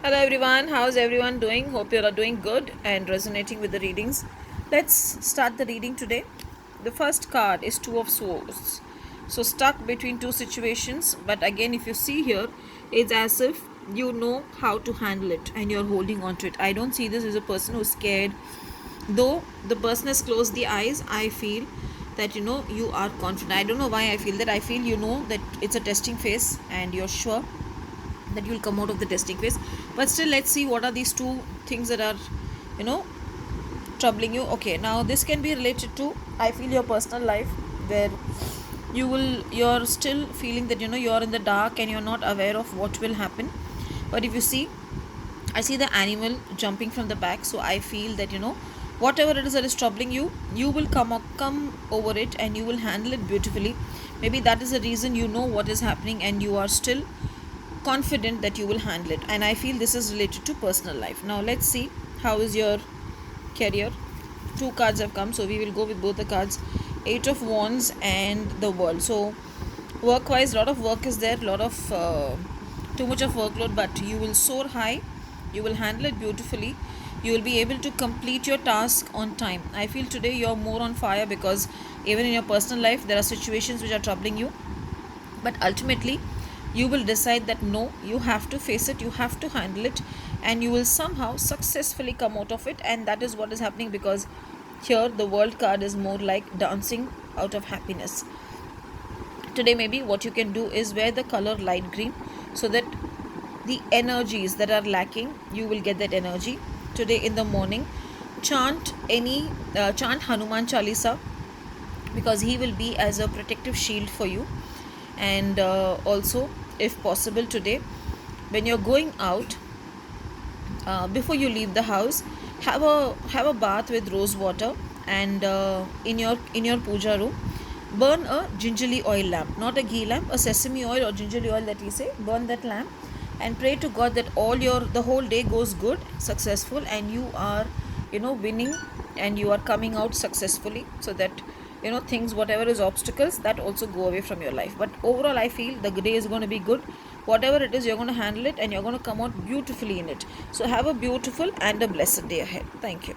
Hello everyone, how's everyone doing? Hope you are doing good and resonating with the readings. Let's start the reading today. The first card is Two of Swords. So stuck between two situations, but again if you see here, it's as if you know how to handle it and you're holding on to it. I don't see this as a person who's scared. Though the person has closed the eyes, I feel that you are confident. I don't know why I feel that. I feel that it's a testing phase and you're sure that you'll come out of the testing phase, but still let's see what are these two things that are you know troubling you. Okay, now this can be related to, I feel, your personal life, where you're still feeling that you're in the dark and you're not aware of what will happen. But if you see, I see the animal jumping from the back, so I feel that whatever it is that is troubling you, you will come over it and you will handle it beautifully. Maybe that is the reason you know what is happening and you are still confident that you will handle it. And I feel this is related to personal life. Now let's see how is your career. Two cards have come, so we will go with both the cards. Eight of Wands and the World. So work wise, lot of work is there, lot of too much of workload, but you will soar high, you will handle it beautifully, you will be able to complete your task on time. I feel today you're more on fire, because even in your personal life there are situations which are troubling you, but ultimately you will decide that no, you have to face it, you have to handle it, and you will somehow successfully come out of it. And that is what is happening, because here the World card is more like dancing out of happiness. Today maybe what you can do is wear the color light green, so that the energies that are lacking, you will get that energy. Today in the morning, chant Hanuman Chalisa, because he will be as a protective shield for you. And also, if possible, today when you're going out, before you leave the house, have a bath with rose water, and in your puja room, burn a gingerly oil lamp, not a ghee lamp, a sesame oil or gingerly oil that we say. Burn that lamp and pray to God that the whole day goes good, successful, and you are winning, and you are coming out successfully, so that things, whatever is obstacles, that also go away from your life. But overall I feel the day is going to be good. Whatever it is, you're going to handle it and you're going to come out beautifully in it. So have a beautiful and a blessed day ahead. Thank you.